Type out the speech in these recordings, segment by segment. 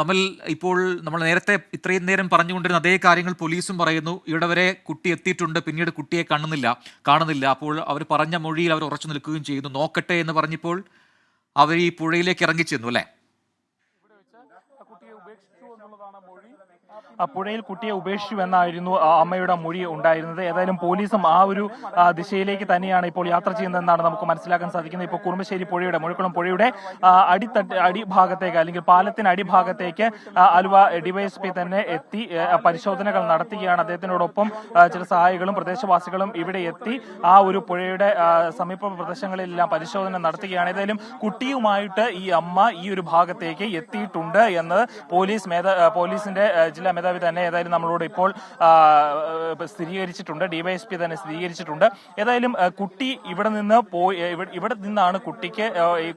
അമൽ, ഇപ്പോൾ നമ്മൾ നേരത്തെ ഇത്രയും നേരം പറഞ്ഞുകൊണ്ടിരുന്ന അതേ കാര്യങ്ങൾ പോലീസും പറയുന്നു. ഇവിടെ വരെ കുട്ടി എത്തിയിട്ടുണ്ട്, പിന്നീട് കുട്ടിയെ കാണുന്നില്ല. അപ്പോൾ അവർ പറഞ്ഞ മൊഴിയിൽ അവർ ഉറച്ചു നിൽക്കുകയും ചെയ്യുന്നു. നോക്കട്ടെ എന്ന് പറഞ്ഞപ്പോൾ അവർ ഈ പുഴയിലേക്ക് ഇറങ്ങിച്ചെന്നു അല്ലേ? പുഴയിൽ കുട്ടിയെ ഉപേക്ഷിച്ചു എന്നായിരുന്നു അമ്മയുടെ മൊഴി ഉണ്ടായിരുന്നത്. ഏതായാലും പോലീസും ആ ഒരു ദിശയിലേക്ക് തന്നെയാണ് ഇപ്പോൾ യാത്ര ചെയ്യുന്നതെന്നാണ് നമുക്ക് മനസ്സിലാക്കാൻ സാധിക്കുന്നത്. ഇപ്പോൾ കുറുമശ്ശേരി പുഴയുടെ, മുഴക്കുളം പുഴയുടെ അടിഭാഗത്തേക്ക് അല്ലെങ്കിൽ പാലത്തിന് അടിഭാഗത്തേക്ക് ആലുവ ഡിവൈഎസ്പി തന്നെ എത്തി പരിശോധനകൾ നടത്തുകയാണ്. അദ്ദേഹത്തിനോടൊപ്പം ചില സഹായികളും പ്രദേശവാസികളും ഇവിടെ എത്തി ആ ഒരു പുഴയുടെ സമീപ പ്രദേശങ്ങളിലെല്ലാം പരിശോധന നടത്തുകയാണ്. ഏതായാലും കുട്ടിയുമായിട്ട് ഈ അമ്മ ഈ ഒരു ഭാഗത്തേക്ക് എത്തിയിട്ടുണ്ട് എന്ന് പോലീസിന്റെ ജില്ലാ മേധാവി തന്നെ ഏതായാലും നമ്മളോട് ഇപ്പോൾ സ്ഥിരീകരിച്ചിട്ടുണ്ട്. ഡിവൈഎസ്പി തന്നെ സ്ഥിരീകരിച്ചിട്ടുണ്ട്. ഏതായാലും കുട്ടി ഇവിടെ നിന്നാണ്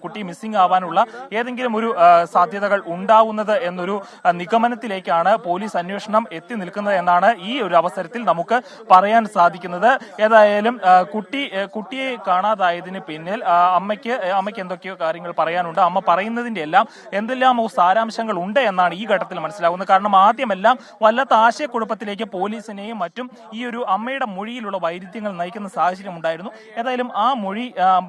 കുട്ടി മിസ്സിംഗ് ആവാനുള്ള ഏതെങ്കിലും ഒരു സാധ്യതകൾ ഉണ്ടാവുന്നത് എന്നൊരു നിഗമനത്തിലേക്കാണ് പോലീസ് അന്വേഷണം എത്തി നിൽക്കുന്നത് എന്നാണ് ഈ ഒരു അവസരത്തിൽ നമുക്ക് പറയാൻ സാധിക്കുന്നത്. ഏതായാലും കുട്ടിയെ കാണാതായതിന് പിന്നിൽ അമ്മയ്ക്ക് എന്തൊക്കെയോ കാര്യങ്ങൾ പറയാനുണ്ട്. അമ്മ പറയുന്നതിന്റെ എന്തെല്ലാമോ സാരാംശങ്ങൾ ഉണ്ട് എന്നാണ് ഈ ഘട്ടത്തിൽ മനസ്സിലാകുന്നത്. കാരണം ആദ്യമെല്ലാം വല്ലാത്ത ആശയക്കുഴപ്പത്തിലേക്ക് പോലീസിനെയും മറ്റും ഈ ഒരു അമ്മയുടെ മൊഴിയിലുള്ള വൈരുദ്ധ്യങ്ങൾ നയിക്കുന്ന സാഹചര്യം ഉണ്ടായിരുന്നു. ഏതായാലും ആ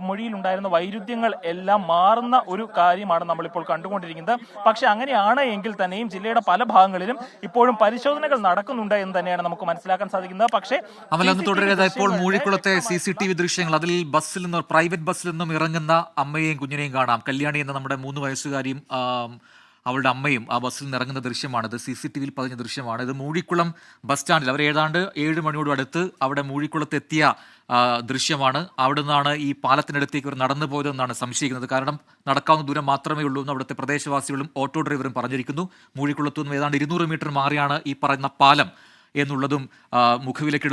മൊഴിയിലുണ്ടായിരുന്ന വൈരുദ്ധ്യങ്ങൾ എല്ലാം മാറുന്ന ഒരു കാര്യമാണ് നമ്മളിപ്പോൾ കണ്ടുകൊണ്ടിരിക്കുന്നത്. പക്ഷെ അങ്ങനെയാണ് എങ്കിൽ തന്നെയും ജില്ലയുടെ പല ഭാഗങ്ങളിലും ഇപ്പോഴും പരിശോധനകൾ നടക്കുന്നുണ്ട് എന്ന് തന്നെയാണ് നമുക്ക് മനസ്സിലാക്കാൻ സാധിക്കുന്നത്. പക്ഷേ ഇപ്പോൾ മൂഴിക്കുളത്തെ CCTV ദൃശ്യങ്ങൾ, അതിൽ പ്രൈവറ്റ് ബസ്സിൽ നിന്നും ഇറങ്ങുന്ന അമ്മയെയും കുഞ്ഞിനെയും കാണാം. കല്യാണി എന്ന നമ്മുടെ 3 വയസ്സുകാരിയും അവളുടെ അമ്മയും ആ ബസ്സിൽ നിന്ന് ഇറങ്ങുന്ന ദൃശ്യമാണ്. ഇത് CCTV പതിഞ്ഞ ദൃശ്യമാണ്. ഇത് മൂഴിക്കുളം ബസ് സ്റ്റാൻഡിൽ അവർ ഏതാണ്ട് 7 മണിയോട് അടുത്ത് അവിടെ മൂഴിക്കുളത്ത് എത്തിയ ദൃശ്യമാണ്. അവിടെ നിന്നാണ് ഈ പാലത്തിനടുത്തേക്ക് ഇവർ നടന്നു പോയതെന്നാണ് സംശയിക്കുന്നത്. കാരണം നടക്കാവുന്ന ദൂരം മാത്രമേ ഉള്ളൂ എന്ന് അവിടുത്തെ പ്രദേശവാസികളും ഓട്ടോ ഡ്രൈവറും പറഞ്ഞിരിക്കുന്നു. മൂഴിക്കുളത്തു നിന്നും ഏതാണ്ട് 200 മീറ്റർ മാറിയാണ് ഈ പറയുന്ന പാലം എന്നുള്ളതും മുഖവിലേക്ക്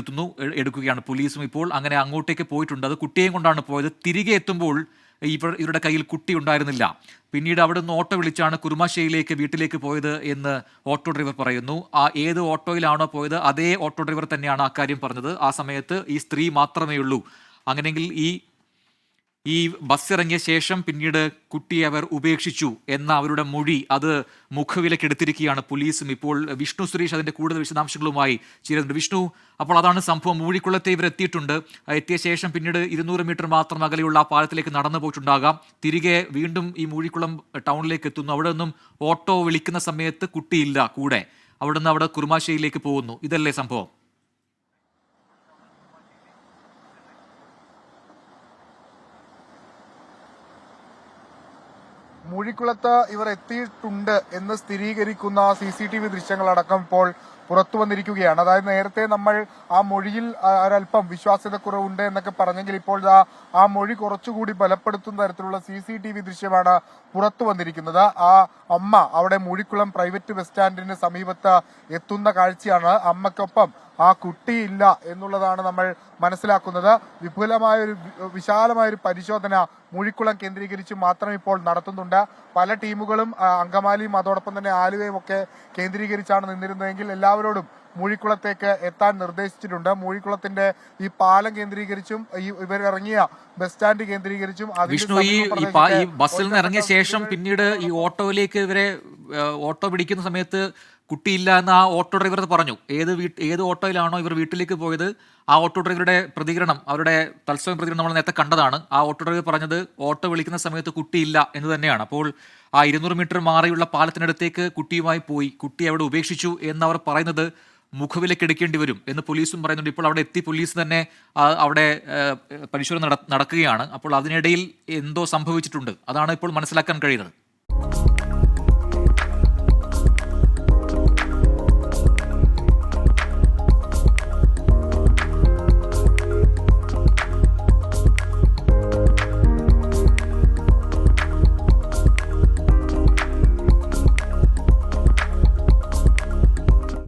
എടുക്കുകയാണ് പോലീസും. ഇപ്പോൾ അങ്ങനെ അങ്ങോട്ടേക്ക് പോയിട്ടുണ്ട്. അത് കുട്ടിയെയും കൊണ്ടാണ് പോയത്. തിരികെ എത്തുമ്പോൾ ഇവരുടെ കയ്യിൽ കുട്ടി ഉണ്ടായിരുന്നില്ല. പിന്നീട് അവിടെ നിന്ന് ഓട്ടോ വിളിച്ചാണ് കുറുമാശ്ശേരിയിലേക്ക് വീട്ടിലേക്ക് പോയത് എന്ന് ഓട്ടോ ഡ്രൈവർ പറയുന്നു. ഏത് ഓട്ടോയിലാണോ പോയത് അതേ ഓട്ടോ ഡ്രൈവർ തന്നെയാണ് ആ കാര്യം പറഞ്ഞത്. ആ സമയത്ത് ഈ സ്ത്രീ മാത്രമേ ഉള്ളൂ. അങ്ങനെയെങ്കിൽ ഈ ബസ് ഇറങ്ങിയ ശേഷം പിന്നീട് കുട്ടിയെ അവർ ഉപേക്ഷിച്ചു എന്ന അവരുടെ മൊഴി അത് മുഖവിലക്കെടുത്തിരിക്കുകയാണ് പോലീസും. ഇപ്പോൾ വിഷ്ണു സുരേഷ് അതിന്റെ കൂടുതൽ വിശദാംശങ്ങളുമായി ചേരുന്നുണ്ട്. വിഷ്ണു, അപ്പോൾ അതാണ് സംഭവം. മൂഴിക്കുളത്തെ ഇവർ എത്തിയിട്ടുണ്ട്. എത്തിയ ശേഷം പിന്നീട് 200 മീറ്റർ മാത്രം അകലെയുള്ള ആ പാലത്തിലേക്ക് നടന്നു പോയിട്ടുണ്ടാകാം. തിരികെ വീണ്ടും ഈ മൂഴിക്കുളം ടൗണിലേക്ക് എത്തുന്നു. അവിടെ നിന്നും ഓട്ടോ വിളിക്കുന്ന സമയത്ത് കുട്ടിയില്ല കൂടെ. അവിടെ കുറുമാശ്ശേരിയിലേക്ക് പോകുന്നു. ഇതല്ലേ സംഭവം? മൂഴിക്കുളത്ത് ഇവർ എത്തിയിട്ടുണ്ട് എന്ന് സ്ഥിരീകരിക്കുന്ന CCTV ദൃശ്യങ്ങളടക്കം ഇപ്പോൾ പുറത്തു വന്നിരിക്കുകയാണ്. അതായത് നേരത്തെ നമ്മൾ ആ മൊഴിയിൽ ഒരല്പം വിശ്വാസ്യതക്കുറവുണ്ട് എന്നൊക്കെ പറഞ്ഞെങ്കിൽ ഇപ്പോൾ ആ മൊഴി കുറച്ചുകൂടി ബലപ്പെടുത്തുന്ന തരത്തിലുള്ള CCTV ദൃശ്യമാണ് പുറത്തു വന്നിരിക്കുന്നത്. ആ അമ്മ അവിടെ മൂഴിക്കുളം പ്രൈവറ്റ് ബസ് സ്റ്റാൻഡിന് സമീപത്ത് എത്തുന്ന കാഴ്ചയാണ്. അമ്മയ്ക്കൊപ്പം ആ കുട്ടിയില്ല എന്നുള്ളതാണ് നമ്മൾ മനസ്സിലാക്കുന്നത്. വിശാലമായൊരു പരിശോധന മൂഴിക്കുളം കേന്ദ്രീകരിച്ച് മാത്രം ഇപ്പോൾ നടത്തുന്നുണ്ട്. പല ടീമുകളും അങ്കമാലിയും അതോടൊപ്പം തന്നെ ആലുവയും ഒക്കെ കേന്ദ്രീകരിച്ചാണ് നിന്നിരുന്നതെങ്കിൽ എല്ലാവരോടും മൂഴിക്കുളത്തേക്ക് എത്താൻ നിർദ്ദേശിച്ചിട്ടുണ്ട്. മൂഴിക്കുളത്തിന്റെ ഈ പാലം കേന്ദ്രീകരിച്ചും ഇവരിറങ്ങിയ ബസ് സ്റ്റാൻഡ് കേന്ദ്രീകരിച്ചും വിഷ്ണു, ഈ ബസ്സിൽ നിന്ന് ഇറങ്ങിയ ശേഷം പിന്നീട് ഈ ഓട്ടോയിലേക്ക് ഓട്ടോ പിടിക്കുന്ന സമയത്ത് കുട്ടിയില്ല എന്ന് ആ ഓട്ടോ ഡ്രൈവർ പറഞ്ഞു. ഏത് ഓട്ടോയിലാണോ ഇവർ വീട്ടിലേക്ക് പോയത് ആ ഓട്ടോ ഡ്രൈവറുടെ പ്രതികരണം, അവരുടെ തത്സമയ പ്രതികരണം നമ്മൾ നേരത്തെ കണ്ടതാണ്. ആ ഓട്ടോ ഡ്രൈവർ പറഞ്ഞത് ഓട്ടോ വിളിക്കുന്ന സമയത്ത് കുട്ടിയില്ല എന്ന് തന്നെയാണ്. അപ്പോൾ ആ 200 മീറ്റർ മാറിയുള്ള പാലത്തിനടുത്തേക്ക് കുട്ടിയുമായി പോയി, കുട്ടി അവിടെ ഉപേക്ഷിച്ചു എന്നവർ പറയുന്നത് മുഖവിലക്കെടുക്കേണ്ടി വരും എന്ന് പോലീസും പറയുന്നുണ്ട്. ഇപ്പോൾ അവിടെ എത്തി പോലീസ് തന്നെ അവിടെ പരിശോധന നടക്കുകയാണ്. അപ്പോൾ അതിനിടയിൽ എന്തോ സംഭവിച്ചിട്ടുണ്ട്. അതാണ് ഇപ്പോൾ മനസ്സിലാക്കാൻ കഴിയുന്നത്.